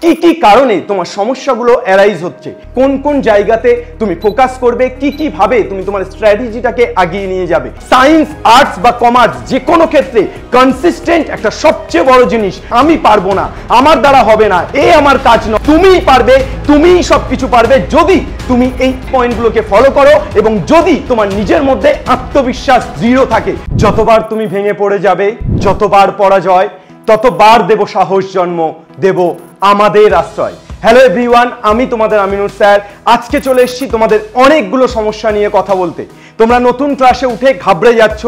কি কি কারণে তোমার সমস্যাগুলো অ্যারাইজ হচ্ছে, কোন কোন জায়গাতে তুমি ফোকাস করবে, কি কি ভাবে তুমি তোমার স্ট্র্যাটেজিটাকে আগিয়ে নিয়ে যাবে। সায়েন্স, আর্টস বা কমার্স যে কোনো ক্ষেত্রে কনসিস্টেন্ট একটা সবচেয়ে বড় জিনিস। আমি পারবো না, আমার দ্বারা হবে না, আমার কাজ নয়, তুমিই পারবে, তুমিই সবকিছু পারবে যদি তুমি এই পয়েন্টগুলোকে ফলো করো এবং যদি তোমার নিজের মধ্যে আত্মবিশ্বাস দৃঢ় থাকে। যতবার তুমি ভেঙে পড়ে যাবে, যতবার পরাজয়, ততবার দেব সাহস জন্ম, দেব আমাদের আশ্রয়। হ্যালো এভরিওয়ান, আমি তোমাদের আমিনুর স্যার। আজকে চলে এসেছি তোমাদের অনেকগুলো সমস্যা নিয়ে কথা বলতে। তোমরা নতুন ক্লাসে উঠে ঘাবড়ে যাচ্ছ,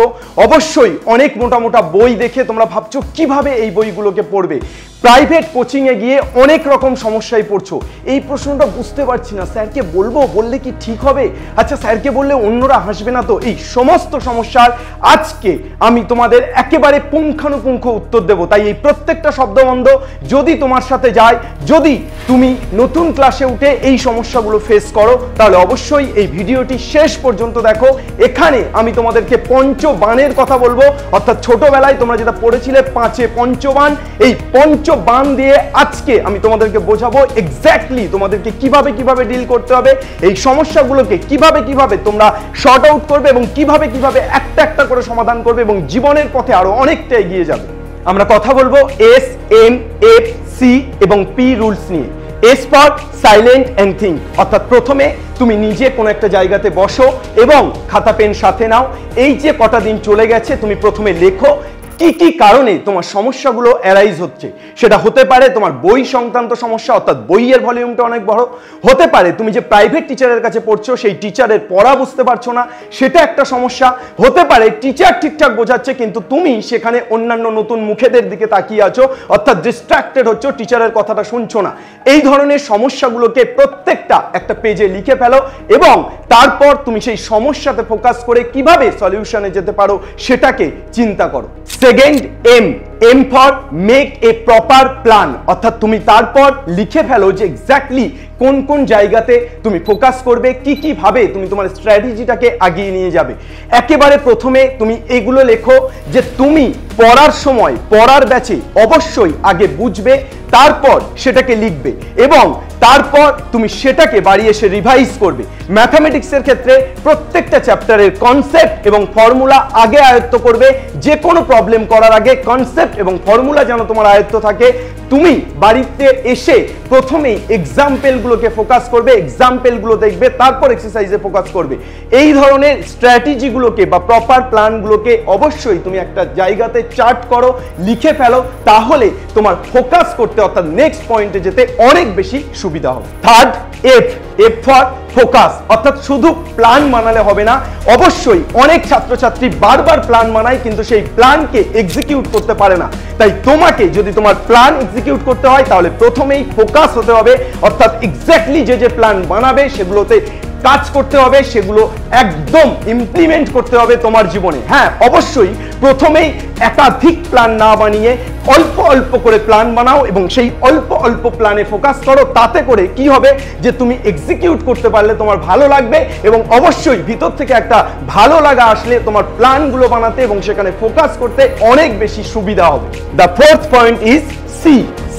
অবশ্যই অনেক মোটা মোটা বই দেখে তোমরা ভাবছো কিভাবে এই বইগুলোকে পড়বে। প্রাইভেট কোচিংয়ে গিয়ে অনেক রকম সমস্যায় পড়ছো। এই প্রশ্নটা বুঝতে পারছি না, স্যারকে বলবো, বললে কি ঠিক হবে? আচ্ছা, স্যারকে বললে অন্যরা হাসবে না তো? এই সমস্ত সমস্যার আজকে আমি তোমাদের একেবারে পুঙ্খানুপুঙ্খ উত্তর দেব। তাই এই প্রত্যেকটা শব্দবন্ধ যদি তোমার সাথে যায়, যদি তুমি নতুন ক্লাসে উঠে এই সমস্যাগুলো ফেস করো, তাহলে অবশ্যই এই ভিডিওটি শেষ পর্যন্ত দেখো। এখানে আমি তোমাদেরকে পঞ্চবাণের কথা বলবো, অর্থাৎ ছোটবেলায় তোমরা যেটা পড়েছিলে পাঁচে পঞ্চবাণ, এই পঞ্চবাণ দিয়ে আজকে আমি তোমাদেরকে বোঝাবো এক্স্যাক্টলি তোমাদেরকে কিভাবে কিভাবে ডিল করতে হবে, এই সমস্যাগুলোকে কিভাবে তোমরা শর্ট আউট করবে এবং কিভাবে একটা একটা করে সমাধান করবে এবং জীবনের পথে আরো অনেকটা এগিয়ে যাবে। আমরা কথা বলবো এস, এম, এফ, সি এবং পি রুলস নিয়ে। S for silent and think, অর্থাৎ প্রথমে তুমি নিজে কোনো একটা জায়গাতে বসো এবং খাতা পেন সাথে নাও। এই যে কটা দিন চলে গেছে তুমি প্রথমে লেখো কি কি কারণে তোমার সমস্যাগুলো অ্যারাইজ হচ্ছে। সেটা হতে পারে তোমার বই সংক্রান্ত সমস্যা, অর্থাৎ বইয়ের ভলিউমটা অনেক বড়। হতে পারে তুমি যে প্রাইভেট টিচারের কাছে পড়ছো, সেই টিচারের পড়া বুঝতে পারছো না, সেটা একটা সমস্যা। হতে পারে টিচার ঠিকঠাক বোঝাচ্ছে কিন্তু তুমি সেখানে অন্যান্য নতুন মুখেদের দিকে তাকিয়ে আছো, অর্থাৎ ডিস্ট্রাক্টেড হচ্ছ, টিচারের কথাটা শুনছো না। এই ধরনের সমস্যাগুলোকে প্রত্যেকটা একটা পেজে লিখে ফেলো এবং তারপর তুমি সেই সমস্যাতে ফোকাস করে কিভাবে সলিউশনে যেতে পারো সেটাকে চিন্তা করো। Second, M for make a proper plan, অর্থাৎ তুমি তারপর লিখে ফেলো যে এক্স্যাক্টলি কোন কোন জায়গাতে তুমি ফোকাস করবে, কি কি ভাবে তুমি তোমার স্ট্র্যাটেজিটাকে আগিয়ে নিয়ে যাবে। একেবারে প্রথমে তুমি এগুলো লেখো যে তুমি পড়ার সময়, পড়ার ব্যাচে অবশ্যই আগে বুঝবে, তারপর সেটাকে লিখবে এবং তারপর তুমি সেটাকে বাড়ি এসে রিভাইজ করবে। ম্যাথামেটিক্সের ক্ষেত্রে প্রত্যেকটা চ্যাপ্টারের কনসেপ্ট এবং ফর্মুলা আগে আয়ত্ত করবে। যে কোনো প্রবলেম করার আগে কনসেপ্ট এবং ফর্মুলা যেন তোমার আয়ত্ত থাকে। তুমি বাড়িতে এসে প্রথমেই এক্সাম্পলগুলোকে ফোকাস করবে, এক্সাম্পলগুলো দেখবে, তারপর এক্সারসাইজে ফোকাস করবে। এই ধরনের স্ট্র্যাটেজিগুলোকে বা প্রপার প্ল্যানগুলোকে অবশ্যই তুমি একটা জায়গাতে চার্ট করো, লিখে ফেলো, তাহলে তোমার ফোকাস করতে অর্থাৎ নেক্সট পয়েন্টে যেতে অনেক বেশি সুবিধা হবে। থার্ড, এফ ফর ফোকাস, অর্থাৎ শুধু প্ল্যান বানালে হবে না। অবশ্যই অনেক ছাত্রছাত্রী বারবার প্ল্যান বানায় কিন্তু সেই প্ল্যানকে এক্সিকিউট করতে পারে না। তাই তোমাকে যদি তোমার প্ল্যান এক্সিকিউট করতে হয় তাহলে প্রথমেই ফোকাস হতে হবে, অর্থাৎ এক্স্যাক্টলি যে প্ল্যান বানাবে সেগুলোতে কাজ করতে হবে, সেগুলো একদম ইমপ্লিমেন্ট করতে হবে তোমার জীবনে। হ্যাঁ, অবশ্যই প্রথমেই একাধিক প্ল্যান না বানিয়ে অল্প অল্প করে প্ল্যান বানাও এবং সেই অল্প অল্প প্ল্যানে ফোকাস করো। তাতে করে কি হবে যে তুমি এক্সিকিউট করতে পারলে তোমার ভালো লাগবে এবং অবশ্যই ভিতর থেকে একটা ভালো লাগা আসলে তোমার প্ল্যানগুলো বানাতে এবং সেখানে ফোকাস করতে অনেক বেশি সুবিধা হবে। The fourth point is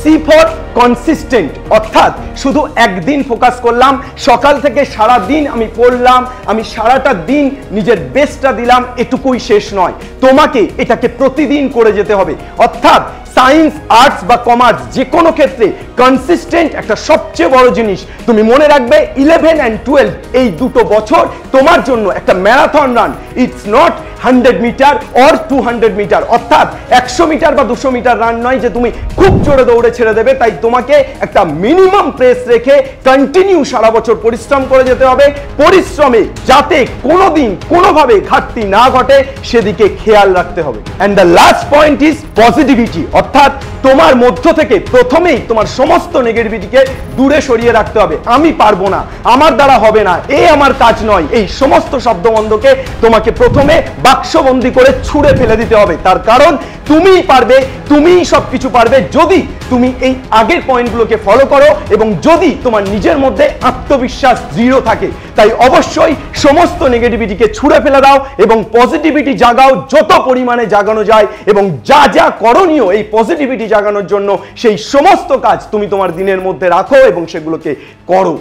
C for consistent, অর্থাৎ শুধু একদিন ফোকাস করলাম, সকাল থেকে সারা দিন আমি পড়লাম, আমি সারাটা দিন নিজের বেস্টটা দিলাম, এটুকুই শেষ নয়, তোমাকে এটাকে প্রতিদিন করে যেতে হবে। অর্থাৎ সায়েন্স, আর্টস বা কমার্স যে কোনো ক্ষেত্রে কনসিস্টেন্ট একটা সবচেয়ে বড় জিনিস। তুমি মনে রাখবে 11 and 12 এই দুটো বছর তোমার জন্য একটা marathon run. It's not 100 metre or 200 metre, অর্থাৎ 100 মিটার বা 200 মিটার রান নয় যে তুমি খুব জোরে দৌড়ে ছেড়ে দেবে। তাই তোমাকে একটা মিনিমাম প্রেস রেখে কন্টিনিউ সারা বছর পরিশ্রম করে যেতে হবে। পরিশ্রমে যাতে কোনোদিন কোনোভাবে ঘাটতি না ঘটে সেদিকে খেয়াল রাখতে হবে। And the last point is positivity, অর্থাৎ তোমার মধ্য থেকে প্রথমেই তোমার সমস্ত নেগেটিভিটিকে দূরে সরিয়ে রাখতে হবে। আমি পারবো না, আমার দ্বারা হবে না, আমার কাজ নয়, এই সমস্ত শব্দবন্ধকে তোমাকে প্রথমে বাক্সবন্দি করে ছুঁড়ে ফেলে দিতে হবে। তার কারণ তুমিই পারবে, তুমিই সবকিছু পারবে যদি তুমি এই আগের পয়েন্টগুলোকে ফলো করো এবং যদি তোমার নিজের মধ্যে আত্মবিশ্বাস দৃঢ় থাকে। তাই অবশ্যই সমস্ত নেগেটিভিটিকে ছুঁড়ে ফেলে দাও এবং পজিটিভিটি জাগাও, যত পরিমাণে জাগানো যায়, এবং যা যা করণীয় এই পজিটিভিটি জাগানোর জন্য সেই সমস্ত কাজ তুমি তোমার দিনের মধ্যে রাখো এবং সেগুলোকে করো।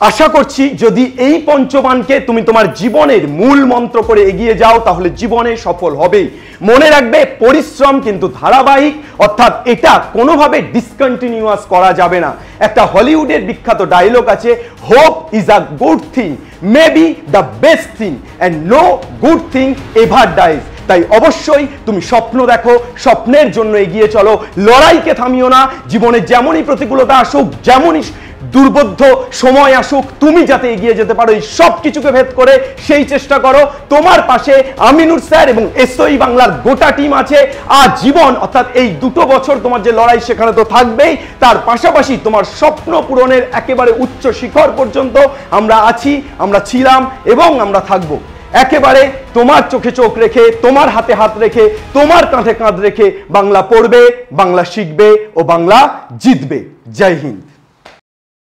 আশা করছি যদি এই পঞ্চবানকে তুমি তোমার জীবনের মূল মন্ত্র করে এগিয়ে যাও তাহলে জীবনে সফল হবেই। মনে রাখবে পরিশ্রম কিন্তু ধারাবাহিক, অর্থাৎ এটা কোনোভাবে ডিসকন্টিনিউয়াস করা যাবে না। একটা হলিউডের বিখ্যাত ডায়লগ আছে, hope is a good thing, maybe the best thing, and no good thing ever dies. তাই অবশ্যই তুমি স্বপ্ন দেখো, স্বপ্নের জন্য এগিয়ে চলো, লড়াইকে থামিও না। জীবনে যেমনই প্রতিকূলতা আসুক, যেমনই দুর্বোধ্য সময় আসুক, তুমি যাতে এগিয়ে যেতে পারো এই সব কিছুকে ভেদ করে সেই চেষ্টা করো। তোমার পাশে আমিনুর স্যার এবং এসওই বাংলার গোটা টিম আছে। আর জীবন অর্থাৎ এই 2 বছর তোমার যে লড়াই সেখানে তো থাকবেই, তার পাশাপাশি তোমার স্বপ্ন পূরণের একেবারে উচ্চ শিখর পর্যন্ত আমরা আছি, আমরা ছিলাম এবং আমরা থাকবো। একেবারে তোমার চোখে চোখ রেখে, তোমার হাতে হাত রেখে, তোমার কাঁধে কাঁধ রেখে বাংলা পড়বে, বাংলা শিখবে ও বাংলা জিতবে। জয় হিন্দ।